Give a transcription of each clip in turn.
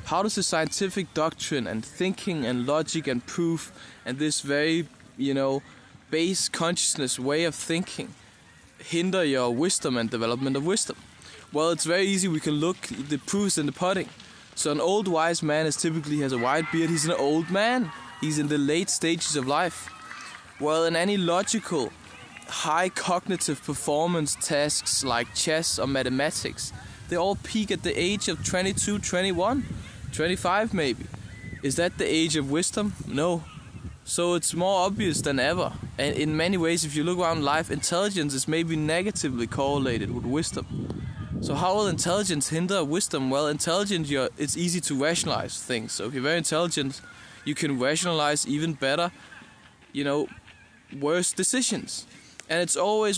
how does the scientific doctrine and thinking and logic and proof and this very, base consciousness way of thinking hinder your wisdom and development of wisdom? Well, it's very easy. We can look, the proof is in the pudding. So an old wise man is typically has a white beard. He's an old man. He's in the late stages of life. Well, in any logical, high cognitive performance tasks like chess or mathematics, they all peak at the age of 22, 21, 25 maybe. Is that the age of wisdom? No. So it's more obvious than ever. And in many ways, if you look around life, intelligence is maybe negatively correlated with wisdom. So how will intelligence hinder wisdom? Well, it's easy to rationalize things. So if you're very intelligent, you can rationalize even better, worse decisions. And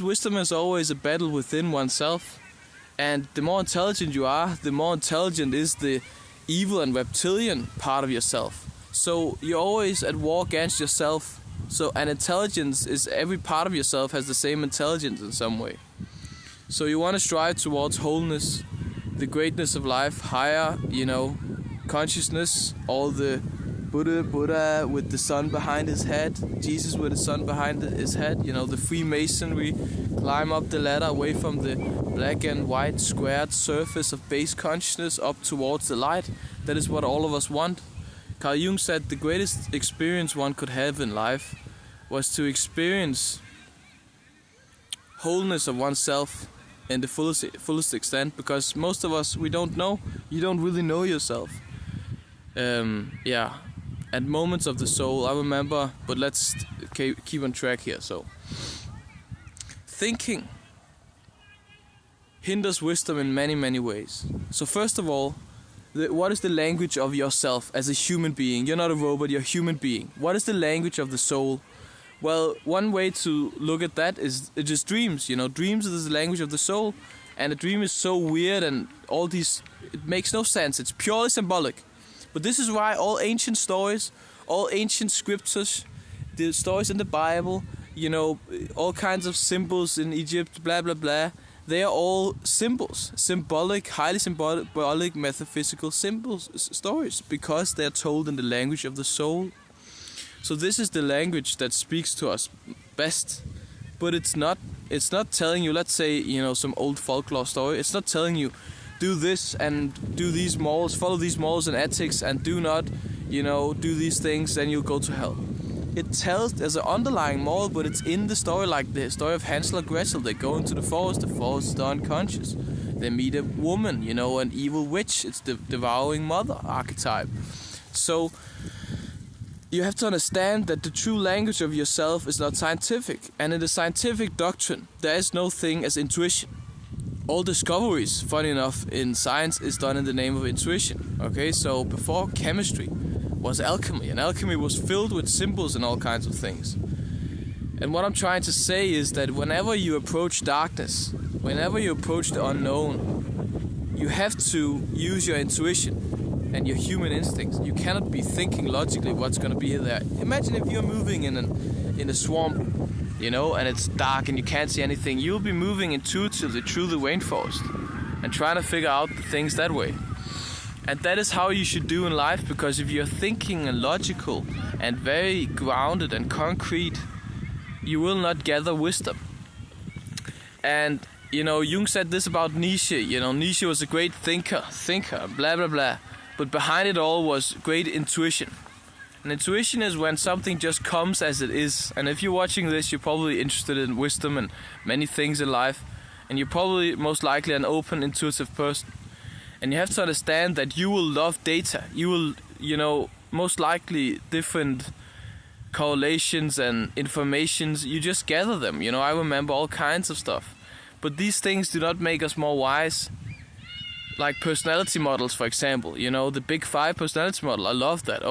wisdom is always a battle within oneself. And the more intelligent you are, the more intelligent is the evil and reptilian part of yourself. So you're always at war against yourself. And intelligence is every part of yourself has the same intelligence in some way. So you want to strive towards wholeness, the greatness of life, higher, consciousness, all the Buddha with the sun behind his head, Jesus with the sun behind his head, the Freemasonry, climb up the ladder away from the black and white squared surface of base consciousness up towards the light. That is what all of us want. Carl Jung said the greatest experience one could have in life was to experience wholeness of oneself in the fullest extent, because most of us, we don't know. You don't really know yourself. At moments of the soul, I remember, but let's keep on track here. So, thinking hinders wisdom in many, many ways. So first of all, what is the language of yourself as a human being? You're not a robot, you're a human being. What is the language of the soul? Well, one way to look at that is just dreams. Dreams is the language of the soul, and a dream is so weird and it makes no sense. It's purely symbolic. But this is why all ancient stories, all ancient scriptures, the stories in the Bible, all kinds of symbols in Egypt, blah blah blah, they are all symbols, highly symbolic, metaphysical stories, because they are told in the language of the soul. So this is the language that speaks to us best. But it's not telling you, let's say, some old folklore story. It's not telling you, do this and do these morals, follow these morals and ethics, and do not, do these things, then you'll go to hell. It tells there's an underlying moral, but it's in the story, like the story of Hansel and Gretel. They go into the forest is unconscious. They meet a woman, an evil witch. It's the devouring mother archetype. So you have to understand that the true language of yourself is not scientific. And in the scientific doctrine, there is no thing as intuition. All discoveries, funny enough, in science is done in the name of intuition. Okay, so before chemistry was alchemy, and alchemy was filled with symbols and all kinds of things. And what I'm trying to say is that whenever you approach darkness, whenever you approach the unknown, you have to use your intuition and your human instincts. You cannot be thinking logically what's going to be there. Imagine if you're moving in a swamp, and it's dark and you can't see anything. You'll be moving intuitively through the rainforest and trying to figure out the things that way. And that is how you should do in life, because if you're thinking and logical and very grounded and concrete, you will not gather wisdom. And, Jung said this about Nietzsche. Nietzsche was a great thinker, blah, blah, blah. But behind it all was great intuition. And intuition is when something just comes as it is. And if you're watching this, you're probably interested in wisdom and many things in life. And you're probably most likely an open, intuitive person. And you have to understand that you will love data. You will, most likely different correlations and informations. You just gather them. I remember all kinds of stuff. But these things do not make us more wise. Like personality models, for example, the Big Five personality model. I love that.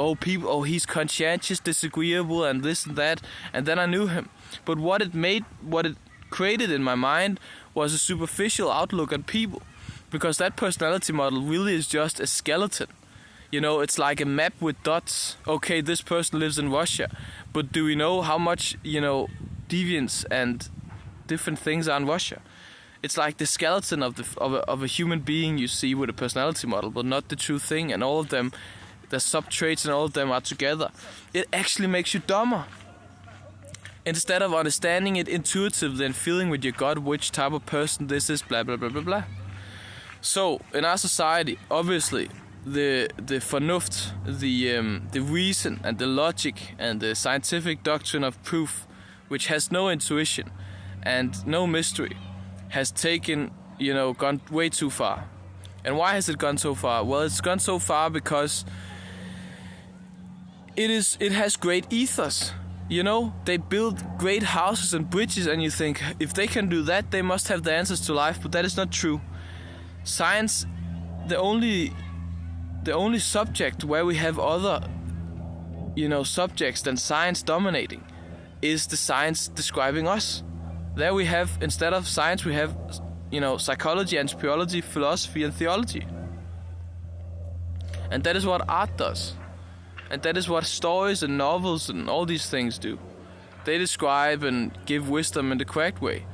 He's conscientious, disagreeable, and this and that. And then I knew him. But what it created in my mind was a superficial outlook on people. Because that personality model really is just a skeleton. It's like a map with dots. Okay, this person lives in Russia. But do we know how much, deviance and different things are in Russia? It's like the skeleton of a human being you see with a personality model, but not the true thing. And all of them, the sub-traits and all of them are together. It actually makes you dumber. Instead of understanding it intuitively and feeling with your gut which type of person this is, blah blah blah blah blah. So in our society, obviously, the vernuft, the reason and the logic and the scientific doctrine of proof, which has no intuition and no mystery, has gone way too far. And why has it gone so far? Well, it's gone so far because it has great ethos. They build great houses and bridges, and you think if they can do that, they must have the answers to life. But that is not true. Science, the only subject where we have other, subjects than science dominating, is the science describing us. There we have, instead of science, we have, psychology, anthropology, philosophy, and theology. And that is what art does. And that is what stories and novels and all these things do. They describe and give wisdom in the correct way.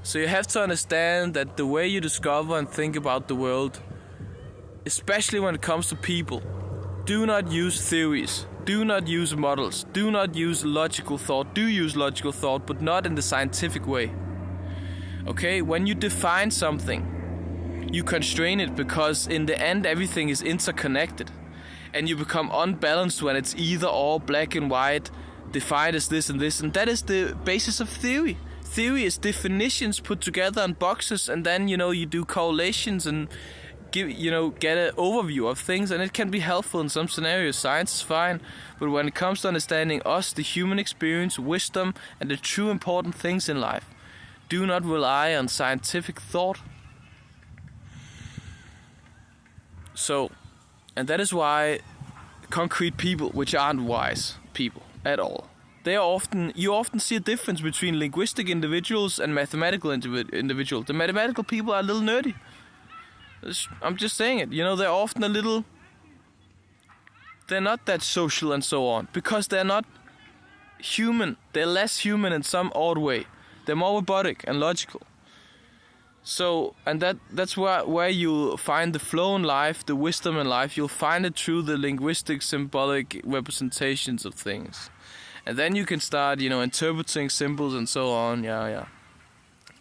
So you have to understand that the way you discover and think about the world, especially when it comes to people, do not use theories, do not use models, do not use logical thought. Do use logical thought, but not in the scientific way. Okay, when you define something, you constrain it because in the end everything is interconnected. And you become unbalanced when it's either or, black and white, defined as this and this. And that is the basis of theory. Theory is definitions put together in boxes, and then, you do correlations and get an overview of things, and it can be helpful in some scenarios. Science is fine, but when it comes to understanding us, the human experience, wisdom, and the true important things in life, do not rely on scientific thought. And that is why concrete people, which aren't wise people at all, you often see a difference between linguistic individuals and mathematical individuals. The mathematical people are a little nerdy. I'm just saying it. They're often they're not that social and so on, because they're not human. They're less human in some odd way. They're more robotic and logical. So, and that's where you'll find the flow in life, the wisdom in life. You'll find it through the linguistic, symbolic representations of things. And then you can start, interpreting symbols and so on, yeah.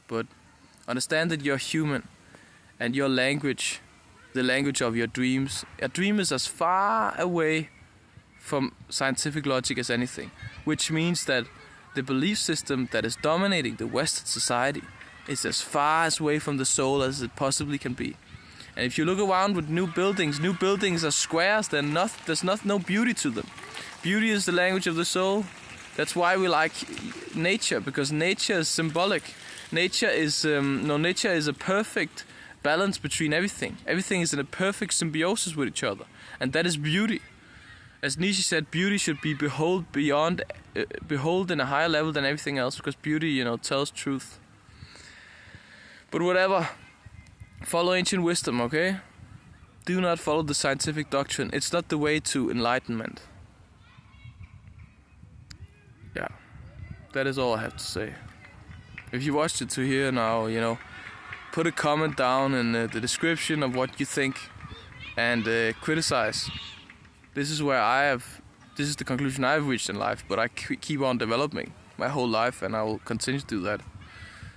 But understand that you're human, and your language, the language of your dreams. A dream is as far away from scientific logic as anything, which means that the belief system that is dominating the Western society is as far away from the soul as it possibly can be. And if you look around with new buildings are squares. There's no beauty to them. Beauty is the language of the soul. That's why we like nature, because nature is symbolic. Nature is a perfect balance between everything. Everything is in a perfect symbiosis with each other, and that is beauty. As Nietzsche said, beauty should be behold in a higher level than everything else, because beauty, tells truth. But whatever, follow ancient wisdom, okay? Do not follow the scientific doctrine. It's not the way to enlightenment. Yeah, that is all I have to say. If you watched it to here now, put a comment down in the description of what you think, and criticize. This is the conclusion I've reached in life, but I keep on developing my whole life, and I will continue to do that.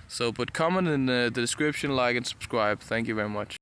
So, but comment in the description, like and subscribe. Thank you very much.